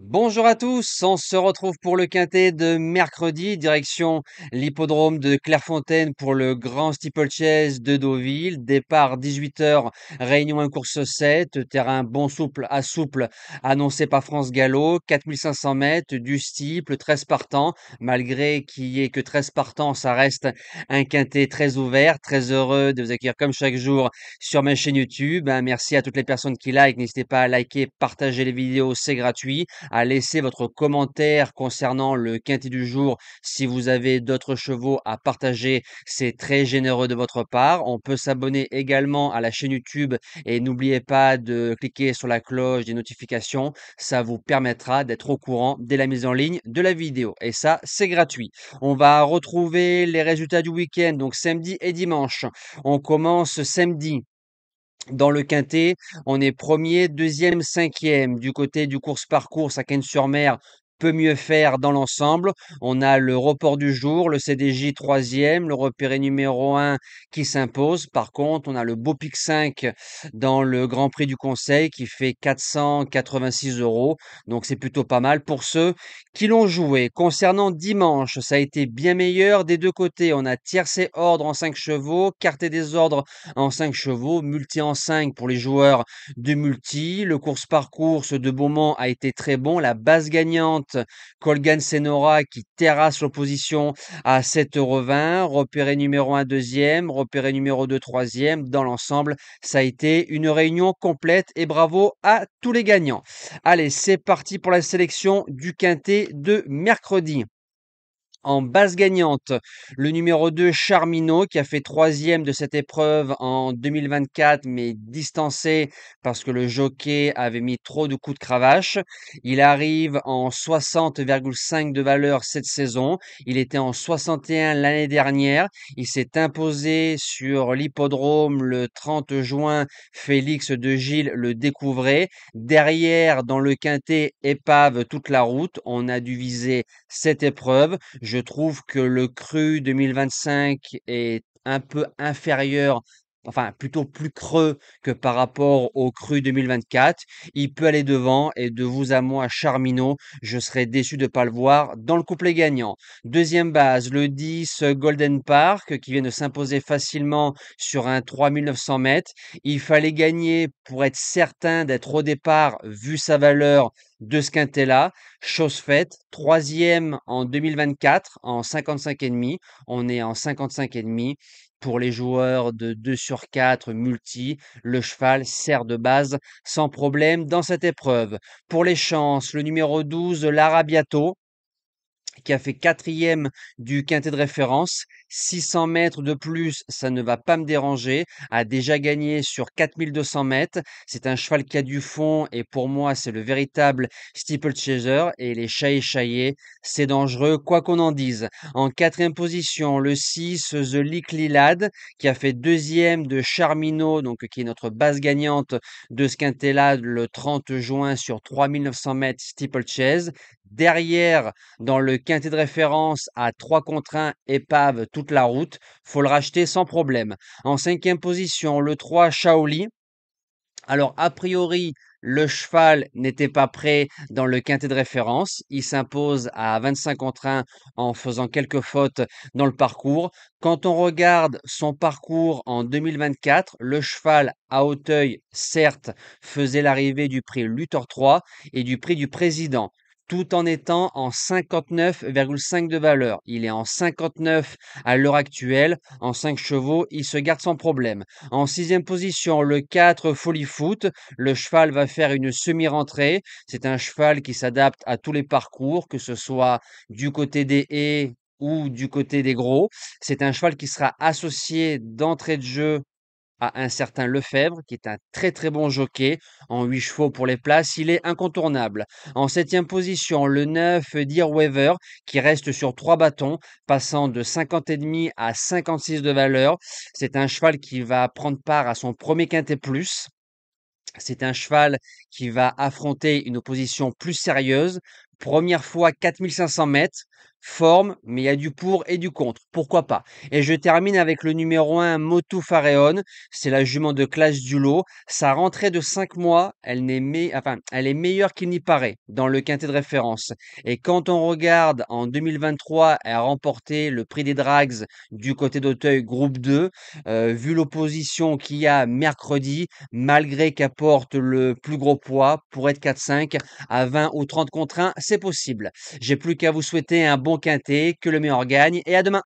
Bonjour à tous, on se retrouve pour le quintet de mercredi, direction l'hippodrome de Clairefontaine pour le grand steeplechase de Deauville. Départ 18h, réunion 1 course 7, terrain bon souple à souple annoncé par France Gallo, 4500 mètres, du steeple, 13 partants. Malgré qu'il y ait que 13 partants, ça reste un quintet très ouvert, très heureux de vous accueillir comme chaque jour sur ma chaîne YouTube. Merci à toutes les personnes qui like, n'hésitez pas à liker, partager les vidéos, c'est gratuit, à laisser votre commentaire concernant le quintet du jour. Si vous avez d'autres chevaux à partager, c'est très généreux de votre part. On peut s'abonner également à la chaîne YouTube et n'oubliez pas de cliquer sur la cloche des notifications. Ça vous permettra d'être au courant dès la mise en ligne de la vidéo. Et ça, c'est gratuit. On va retrouver les résultats du week-end, donc samedi et dimanche. On commence samedi. Dans le quintet, on est premier, deuxième, cinquième. Du côté du course-parcours, à Cannes-sur-Mer peut mieux faire dans l'ensemble. On a le report du jour, le CDJ troisième, le repéré numéro 1 qui s'impose. Par contre, on a le Beau Pic 5 dans le Grand Prix du Conseil qui fait 486 euros. Donc c'est plutôt pas mal pour ceux qui l'ont joué. Concernant dimanche, ça a été bien meilleur des deux côtés. On a tiercé ordre en 5 chevaux, quarté des ordres en 5 chevaux, multi en 5 pour les joueurs de multi. Le course-parcours de Beaumont a été très bon. La base gagnante, Colgan Senora, qui terrasse l'opposition à 7,20 €. Repéré numéro 1 deuxième, repéré numéro 2 troisième. Dans l'ensemble, ça a été une réunion complète et bravo à tous les gagnants. Allez, c'est parti pour la sélection du quintet de mercredi. En base gagnante, le numéro 2 Charmino qui a fait troisième de cette épreuve en 2024 mais distancé parce que le jockey avait mis trop de coups de cravache. Il arrive en 60,5 de valeur cette saison. Il était en 61 l'année dernière. Il s'est imposé sur l'hippodrome le 30 juin. Félix de Gilles le découvrait. Derrière, dans le quintet, épave toute la route. On a dû viser cette épreuve. Je trouve que le cru 2025 est un peu inférieur, enfin plutôt plus creux que par rapport au cru 2024. Il peut aller devant et de vous à moi, Charmino, je serais déçu de ne pas le voir dans le couplet gagnant. Deuxième base, le 10 Golden Park qui vient de s'imposer facilement sur un 3900 mètres. Il fallait gagner pour être certain d'être au départ, vu sa valeur de ce quintet-là. Chose faite, troisième en 2024 en 55,5. On est en 55,5 pour les joueurs de 2 sur 4 multi. Le cheval sert de base sans problème dans cette épreuve. Pour les chances, le numéro 12, l'Arabiato, qui a fait quatrième du quintet de référence. 600 mètres de plus, ça ne va pas me déranger. A déjà gagné sur 4200 mètres. C'est un cheval qui a du fond et pour moi, c'est le véritable steeplechaser. Et les chaillés, c'est dangereux, quoi qu'on en dise. En quatrième position, le 6, The Lick Lilad, qui a fait deuxième de Charmino, donc qui est notre base gagnante de ce quintet-là le 30 juin sur 3900 mètres steeplechase. Derrière, dans le quintet de référence à 3 contre 1, épave toute la route. Faut le racheter sans problème. En cinquième position, le 3 Shaoli. Alors, a priori, le cheval n'était pas prêt dans le quintet de référence. Il s'impose à 25 contre 1 en faisant quelques fautes dans le parcours. Quand on regarde son parcours en 2024, le cheval à Auteuil, certes, faisait l'arrivée du prix Luthor 3 et du prix du président, tout en étant en 59,5 de valeur. Il est en 59 à l'heure actuelle. En 5 chevaux, il se garde sans problème. En sixième position, le 4 Folly Foot. Le cheval va faire une semi-rentrée. C'est un cheval qui s'adapte à tous les parcours, que ce soit du côté des haies ou du côté des gros. C'est un cheval qui sera associé d'entrée de jeu à un certain Lefebvre, qui est un très très bon jockey. En 8 chevaux pour les places, il est incontournable. En septième position, le 9 Dear Weaver, qui reste sur 3 bâtons, passant de 50,5 à 56 de valeur. C'est un cheval qui va prendre part à son premier quintet plus. C'est un cheval qui va affronter une opposition plus sérieuse. Première fois 4500 mètres. Forme, mais il y a du pour et du contre. Pourquoi pas? Et je termine avec le numéro un, Motu Pharaon. C'est la jument de classe du lot. Sa rentrée de 5 mois, elle est meilleure qu'il n'y paraît dans le quintet de référence. Et quand on regarde en 2023, elle a remporté le prix des Drags du côté d'Auteuil groupe 2. Vu l'opposition qu'il y a mercredi, malgré qu'elle porte le plus gros poids, pour être 4-5 à 20 ou 30 contre 1, c'est possible. J'ai plus qu'à vous souhaiter un bon quintet, que le meilleur gagne et à demain.